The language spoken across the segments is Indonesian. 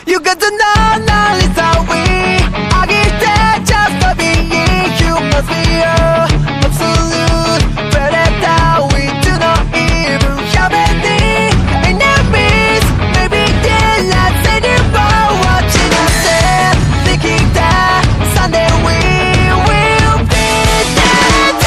You got to know knowledge how we I give that just for being you must be a absolute predator. We do not even have any enemies. Maybe they're not anymore watching us and thinking that someday we will be dead.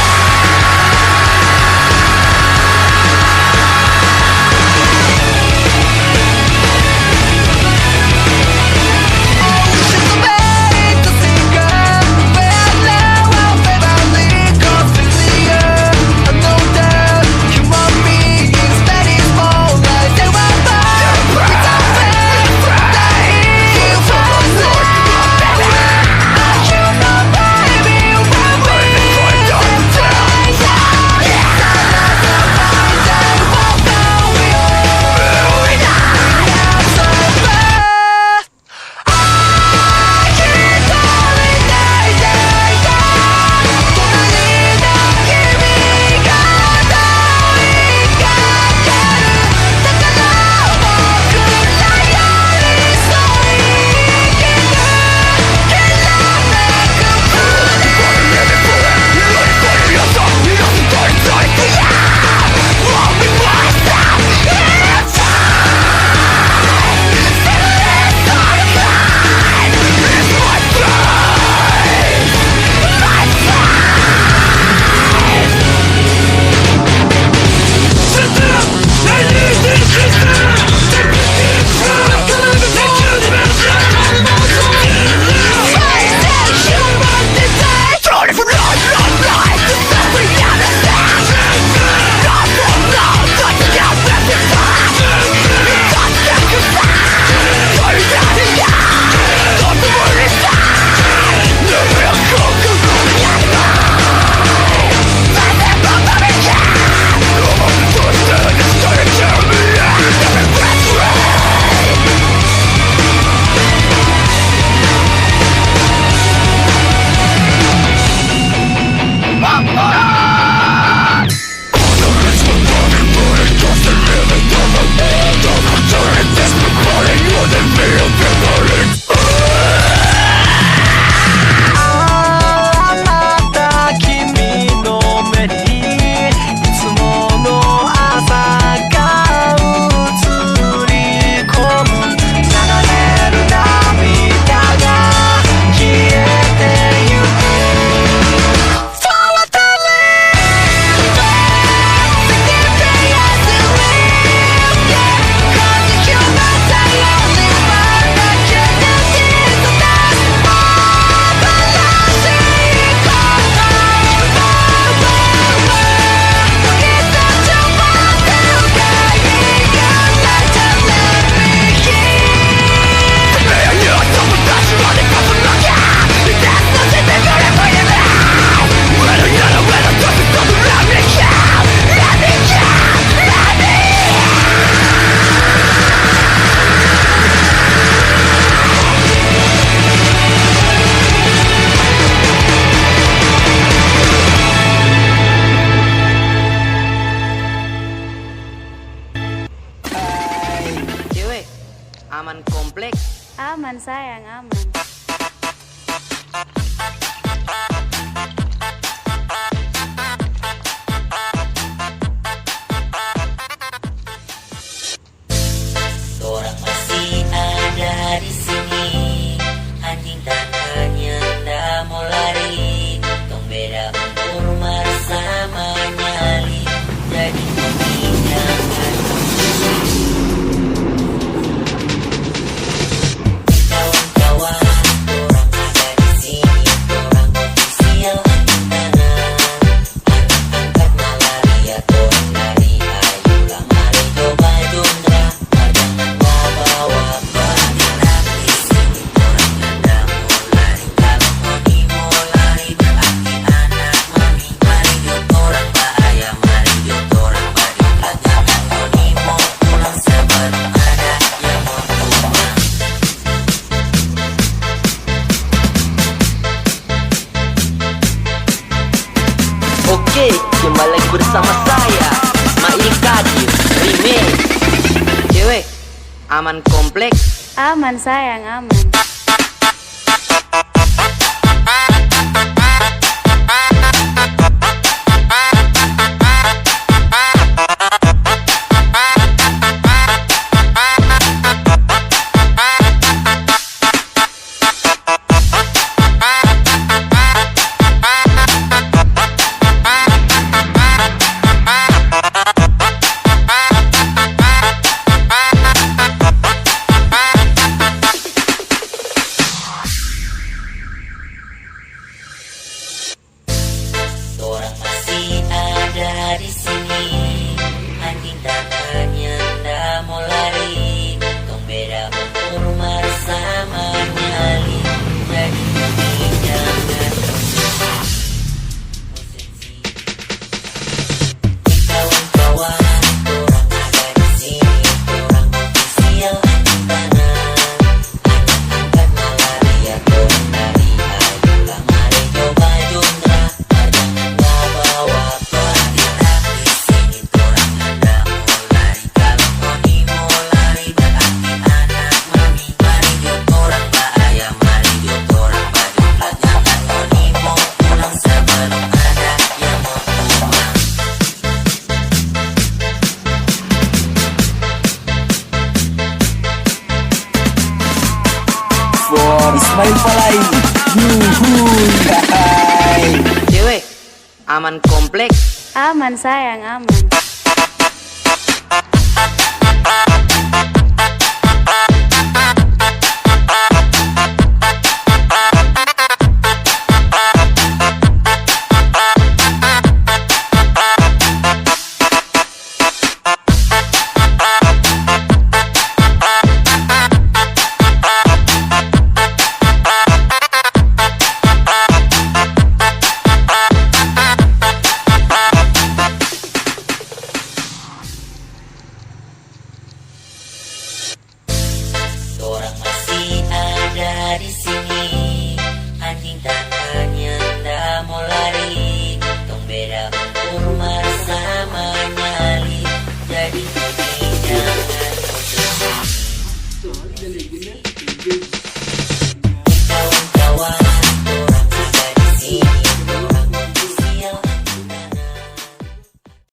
Aman komplek? Aman sayang, aman. Orang masih ada di sini, anjing tangannya ndak mau lari, tong beda umur bersama nyali, jadi pemindahan. Kawan-kawan, orang ada di sini, orang ofisial anjing tanah, anak angkat malaria, orang dari ayolah mari coba jondra. Oke, kembali lagi bersama saya Mengatasi Remix. Cewek, Aman komplek. Aman sayang, aman. Orang masih ada di sini, anjing tangannya ndak mau lari, tong beda umur sama nyali, jadi ini jangan konsensi. Kawan-kawan, orang ada di sini, orang ofisial anjing tanah, anak angkat malaria, orang dari ayolah mari coba jondra. Ismail Palai. Hai. Cewek, aman komplek. Aman sayang, aman. Orang masih ada di sini, anjing tangannya ndak mau lari, tong beda umur sama nyali, jadi ini jangan konsensi.